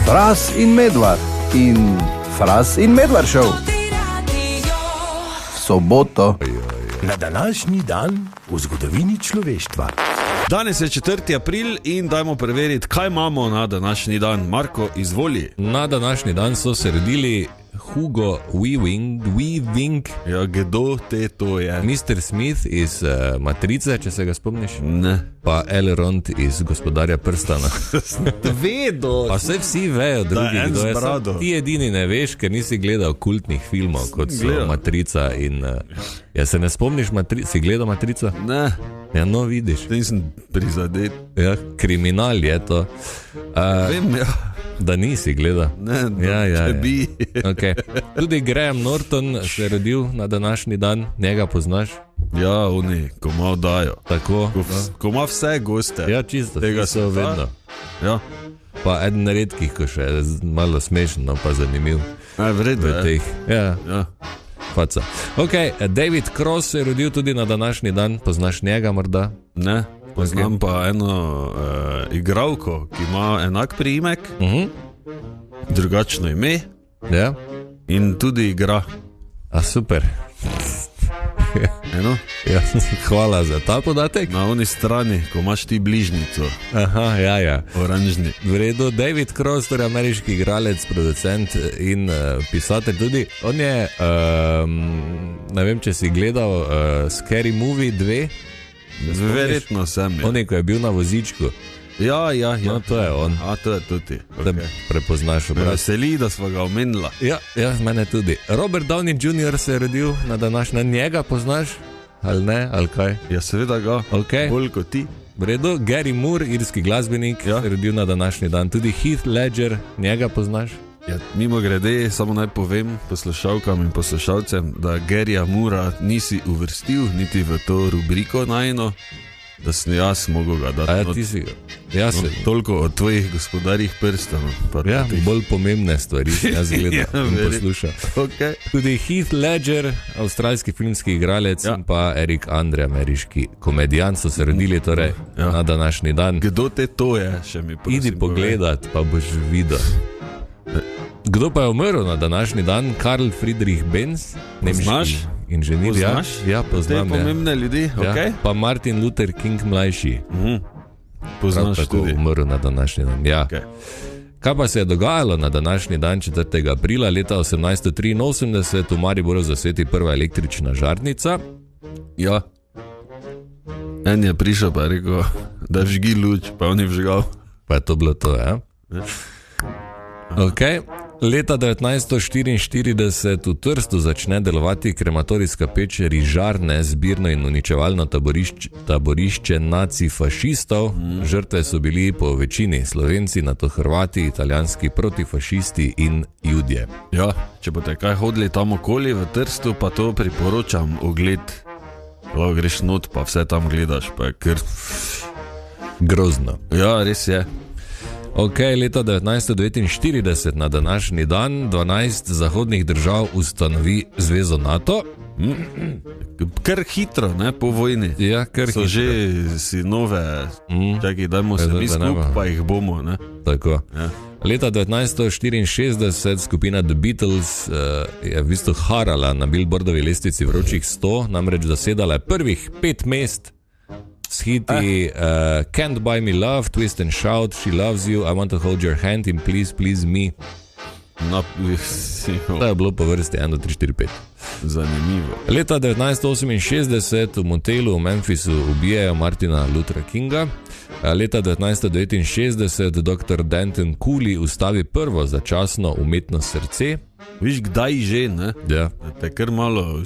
Fras in Medvard in Fras in Medvard Show. V soboto. Na današnji dan v zgodovini človeštva. Danes je 4. april in dajmo preveriti, kaj imamo na današnji dan. Marko, izvoli. Na današnji dan so se rodili Hugo Weaving. Ja, kdo te to je? Mr. Smith iz Matrice, če se ga spomniš. Ne. Pa Elrond iz Gospodarja prstana. Vedo. Pa vsi vejo, drugi, kdo je. Ti edini ne veš, ker nisi gledal kultnih filmov, kot so Matrica in... Ja, se ne spomniš Matrice? Si gledal Matrico? Ne. Ja, no, vidiš. Nisem prizadet. Ja, kriminal je to. Vem, ja. Da nisi gledal. Ne, ja. bi. Okay. Tudi Graham Norton se je rodil na današnji dan, njega poznaš? Ja, oni, ko malo dajo. Tako. Ko ima vse goste. Ja, čisto. Tega so vedno. Ja. Pa eden redkih, ko še je malo smešen, no pa zanimiv. Vredno je. Ja. Faca. Ok, David Cross se je rodil tudi na današnji dan, poznaš njega morda? Ne. Poznam pa eno igralko, ki ima enak priimek, drugačno ime, ja? In tudi igra. A super. Eno? Ja, hvala za ta podatek. Na oni strani, ko imaš ti bližnico. Aha, ja. Oranžni. V redu, David Cross, torej ameriški igralec, producent in pisatelj tudi. On je, ne vem, če si gledal Scary Movie 2. Verjetno sem. On je, ko je bil na vozičku. Ja. No, to je on. A, to je tudi. Da prepoznaš obraz. Veseli, da smo ga omenila. Ja, mene tudi. Robert Downey Jr. se je rodil na današnji dan. Njega poznaš? Ali ne, ali kaj? Ja, seveda ga. Okay. Bolj kot ti. V redu, Gary Moore, irski glasbenik, se je rodil na današnji dan. Tudi Heath Ledger, njega poznaš? Ja, mimo grede, samo naj povem poslušalkam in poslušalcem, da Garyja Moora nisi uvrstil niti v to rubriko najno, da sem jaz mogel ga dati. A ja, ti si ga. Ja, no, toliko o tvojih Gospodarjih prstanov. Ja, bolj pomembne stvari jaz gledam in poslušam. Okay. Tudi Heath Ledger, avstralski filmski igralec, in pa Eric Andre, ameriški komedijant, so se rodili torej na današnji dan. Kdo te to je, še mi prosim? Idi pogledat, pa boš videl. Kdo pa je umrl na današnji dan? Karl Friedrich Benz, nemški inženir. Ja, poznam. Te pomembne ljudi, okay. Pa Martin Luther King mlajši. Poznaš tako tudi. Umrl na današnji dan, ja. Okay. Kaj pa se je dogajalo na današnji dan 4. aprila leta 1883 v Mariboru zasveti prva električna žarnica? Ja. En je prišel pa je rekel, da žgi luč, pa on je vžgal. Pa je to bilo to, ja? Ok. Leta 1944 v Trstu začne delovati krematorijska peč Rižarne, zbirno in uničevalno taborišče nacifašistov. Žrtve so bili po večini Slovenci, nato Hrvati, italijanski protifašisti in Judje. Ja, če boste kaj hodili tam okoli v Trstu, pa to priporočam ogled. Lahko greš not, pa vse tam gledaš, pa je kar... grozno. Ja, res je. Ok, leta 1949 na današnji dan 12 zahodnih držav ustanovi zvezo NATO. Kar hitro, ne, po vojni. Ja, kar so hitro. Že si nove, čakaj, dajmo se mi skup, pa jih bomo, ne. Tako. Ja. Leta 1964 skupina The Beatles je v bistvu harala na Billboardovi lestvici vročih 100, namreč zasedala je prvih 5 mest s hiti Can't Buy Me Love, Twist and Shout, She Loves You, I Want to Hold Your Hand in Please Please Me. No, to je bilo po vrsti 1, 2, 3, 4, 5. Zanimivo. Leta 1968 v motelu v Memphisu ubijajo Martina Luthera Kinga. Leta 1969 dr. Danton Cooley ustavi prvo začasno umetno srce. Viš, kdaj že, ne? Ja. Te kar malo...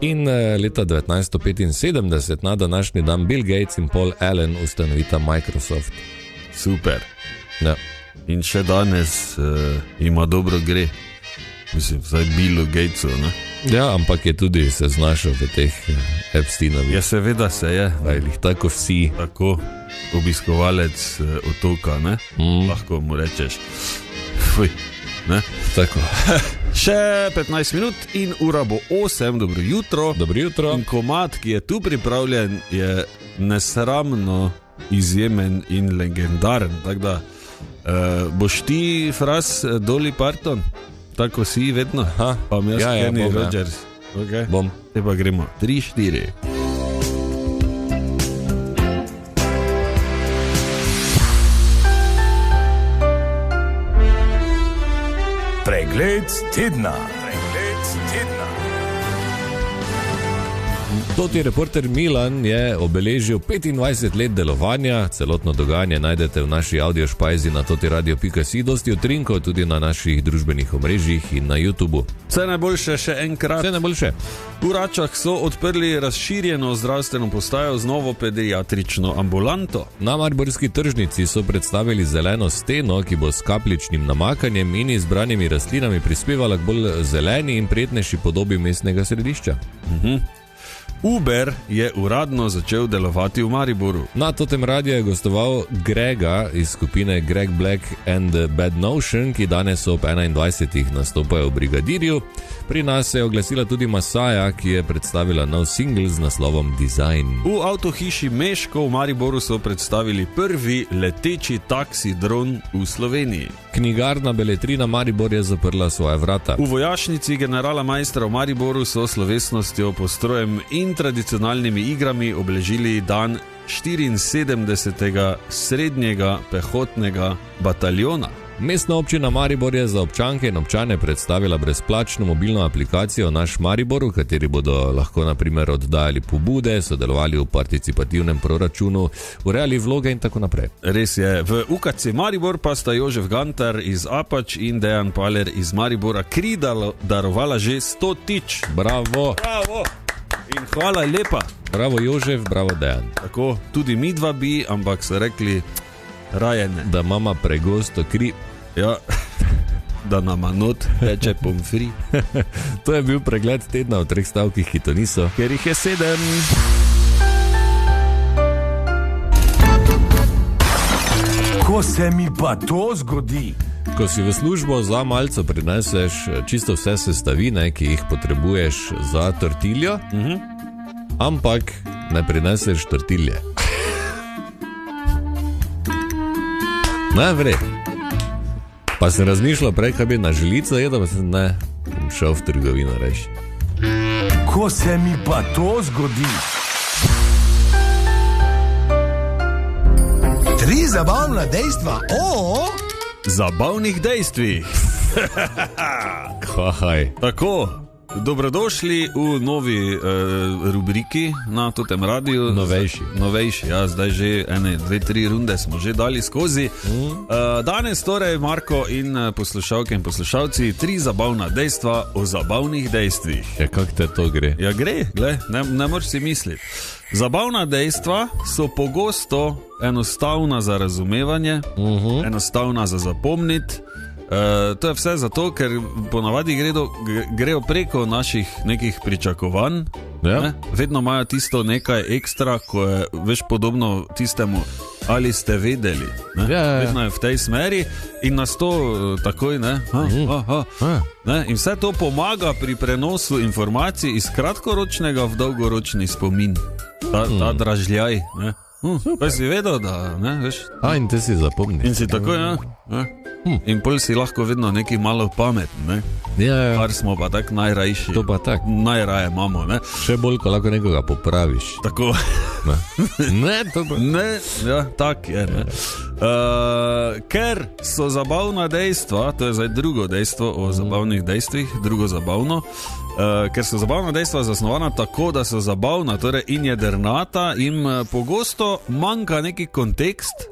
In leta 1975 na današnji dan Bill Gates in Paul Allen ustanovita Microsoft. Super. Ja. In še danes ima dobro gre. Mislim, zdaj Billu Gatesu, ne? Ja, ampak je tudi se znašel v teh Epsteinovih. Ja, seveda se je. Tako vsi. Tako, obiskovalec otoka, ne? Lahko mu rečeš. Fuj, ne? Tako. Še 15 minut in ura bo 8, dobro jutro. Dobro jutro. In komad, ki je tu pripravljen, je nesramno izjemen in legendaren, tako da Boš ti, Fras, Dolly Parton? Tako si vedno? Aha. Pa jaz Kenny bom, Rogers. Okay. Bom. Te pa gremo. 3, 4. Pregled tedna. Toti reporter Milan je obeležil 25 let delovanja, celotno dogajanje najdete v naši audiošpajzi na totiradio.si, dosti utrinkov tudi na naših družbenih omrežjih in na YouTubu. Vse najboljše še enkrat. Vse najboljše. V Račah so odprli razširjeno zdravstveno postajo z novo pediatrično ambulanto. Na mariborski tržnici so predstavili zeleno steno, ki bo s kapljičnim namakanjem in izbranimi rastlinami prispevala k bolj zeleni in prijetnejši podobi mestnega središča. Uber je uradno začel delovati v Mariboru. Na Totem radiju je gostoval Grega iz skupine Greg Black and the Bad Notion, ki danes ob 21. nastopajo v Brigadirju. Pri nas se je oglasila tudi Masaja, ki je predstavila nov singl z naslovom Design. V avtohiši Meško v Mariboru so predstavili prvi leteči taksi dron v Sloveniji. Knjigarna Beletrina Maribor je zaprla svoja vrata. V vojašnici generala Majstra v Mariboru so slovesnostjo, postrojem in tradicionalnimi igrami obeležili dan 74. srednjega pehotnega bataljona. Mestna občina Maribor je za občanke in občane predstavila brezplačno mobilno aplikacijo Naš Maribor, v kateri bodo lahko na primer oddajali pobude, sodelovali v participativnem proračunu, urejali vloge in tako naprej. Res je, v UKC Maribor pa sta Jožef Gantar iz Apač in Dejan Paler iz Maribora kri darovala že 100 tič. Bravo! Bravo! In hvala lepa. Bravo Jožef, bravo Dejan. Tako, tudi mi dva bi, ampak so rekli raje ne. Da mama pregosto kri. Ja, da nama not teče pomfri. To je bil pregled tedna v 3 stavkih, ki to niso, ker jih je 7. Ko se mi pa to zgodi? Ko si v službo za malco prineseš čisto vse sestavine, ki jih potrebuješ za tortiljo, ampak ne prineseš tortilje. Ne, vre. Pa sem razmišljal prej, kaj bi na želico jedel, pa sem ne, šel v trgovino reči. Ko se mi pa to zgodi? 3 zabavna dejstva o zabavnih dejstvih. Kaj? Tako, dobrodošli v novi rubriki na Totem radiju. Novejši, ja, zdaj že 1, 2, 3 runde smo že dali skozi. Danes torej, Marko in poslušalke in poslušalci, 3 zabavna dejstva o zabavnih dejstvih. Ja, kako te to gre? Ja, gre, gled, ne moreš si misliti. Zabavna dejstva so pogosto enostavna za razumevanje, enostavna za zapomniti. To je vse zato, ker ponavadi grejo preko naših nekih pričakovanj. Ja. Ne? Vedno imajo tisto nekaj ekstra, ko je veš podobno tistemu, ali ste vedeli. Ne? Ja. Vedno je v tej smeri in nas to takoj, ne? Ne? In vse to pomaga pri prenosu informacij iz kratkoročnega v dolgoročni spomin. Ta dražljaj. Ne? Pa si vedel, da ne, veš. In te si zapomnil. In si tako, ja. In pol si lahko vedno nekaj malo pameten, ne? Ja. Kar smo pa tak najrajši. To pa tak. Najraje imamo, ne? Še bolj, ko lahko nekoga popraviš. Tako. Ne, to pa. Ne, ja, tak je, ne. Ker so zabavna dejstva, to je zdaj drugo dejstvo o zabavnih dejstvih, drugo zabavno, ker so zabavna dejstva zasnovana tako, da so zabavna, torej in jedrnata, in pogosto manjka neki kontekst.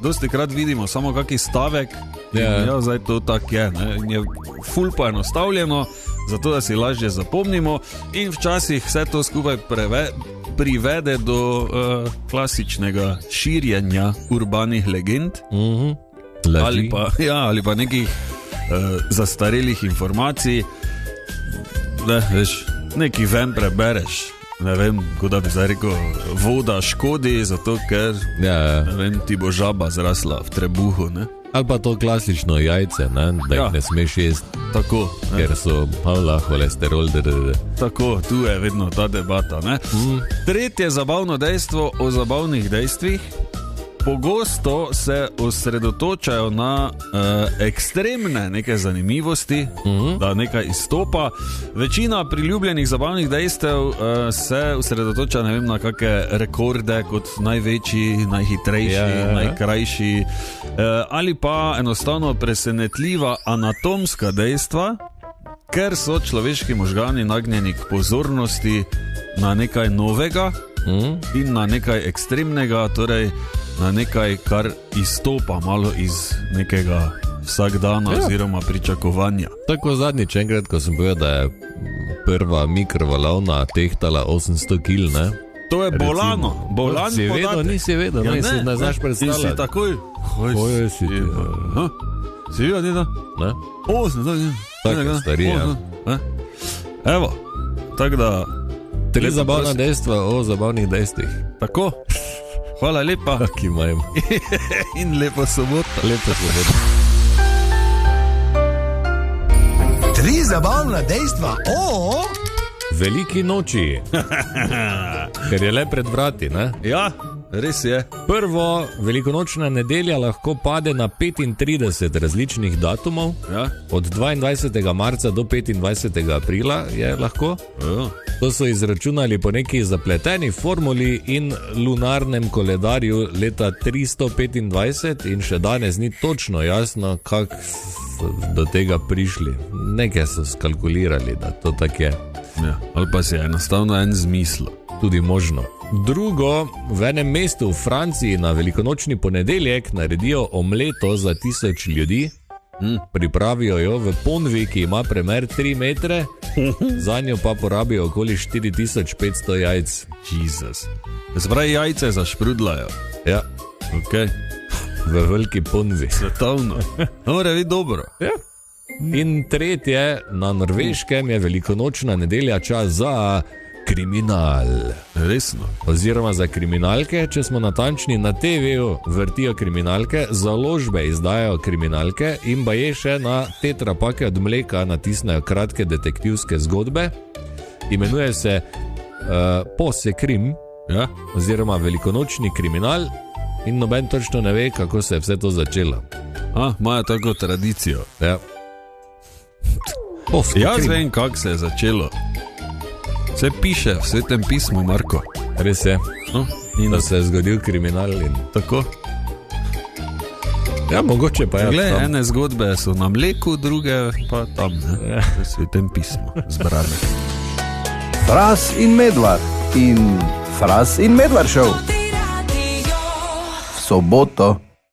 Dosti krat vidimo samo kaki stavek, ja, zdaj to tak je, ne? Je ful poenostavljeno, zato da si lažje zapomnimo, in včasih vse to skupaj privede do klasičnega širjenja urbanih legend, ali pa nekih zastarelih informacij. Ne, veš, neki ven prebereš, ne vem, kot da bi zdaj rekel, voda škodi, zato ker ne vem, ti bo žaba zrasla v trebuhu, ne? Ali pa to klasično jajce, ne? Da jih ne smeš jesti. Tako, ne? Ker so holesterol. Tako, tu je vedno ta debata, ne? Tretje zabavno dejstvo o zabavnih dejstvih. pogosto se osredotočajo na ekstremne neke zanimivosti, da nekaj izstopa. Večina priljubljenih zabavnih dejstev se osredotoča, ne vem, na kakšne rekorde kot največji, najhitrejši, najkrajši, ali pa enostavno presenetljiva anatomska dejstva, ker so človeški možgani nagnjeni k pozornosti na nekaj novega in na nekaj ekstremnega, torej na nekaj, kar izstopa malo iz nekega vsakdana oziroma pričakovanja. Tako zadnjič enkrat, ko sem povedal, da je prva mikrovalovna tehtala 800 kg, ne? To je bolano. Bolan si podatek. vedel, nisi vedel, Ja, si ne znaš predstavljati. In si takoj... Koje si ti? Si videl, ni to? Ne? 800, Tako starije. Evo, tako da... 3 zabavna dejstva o zabavnih dejstvih. Tako. Hvala lepa. Ki imajem. In lepo soboto. Lepo soboto. 3 zabavna dejstva o Veliki noči. Ker je le pred vrati, ne? Ja, res je. Prvo, velikonočna nedelja lahko pade na 35 različnih datumov. Ja. Od 22. marca do 25. aprila je lahko. Ja. To so izračunali po neki zapleteni formuli in lunarnem koledarju leta 325 in še danes ni točno jasno, kako so do tega prišli. Nekaj so skalkulirali, da to tako je. Ja. Ali pa si je enostavno en zmislil. Tudi možno. Drugo, v enem mestu v Franciji na velikonočni ponedeljek naredijo omleto za 1000 ljudi. Pripravijo jo v ponvi, ki ima premer 3 metre, za njo pa porabijo okoli 4500 jajc. Jezus. Zbraj jajce zašprudlajo. Ja, Okay. v veliki ponvi. Svetovno. Mora biti dobro. Ja. In tretje, na Norveškem je velikonočna nedelja čas za kriminal. Resno. Oziroma za kriminalke, če smo natančni, na TV-ju vrtijo kriminalke, založbe izdajajo kriminalke in baje še na tetrapake od mleka natisnejo kratke detektivske zgodbe. Imenuje se Posekrim, Ja. oziroma velikonočni kriminal, in noben točno ne ve, kako se je vse to začelo. Imajo tako tradicijo. Ja. Jaz vem, kako se je začelo. Vse piše v Svetem pismu, Marko. Res je, No, in da se je zgodil kriminal in... tako. Ja, mogoče pa je. Glej, tam. ene zgodbe so na mleku, druge pa tam, ne? V Svetem pismu zbrane. Fras in Medvard in Fras in Medvard show v soboto.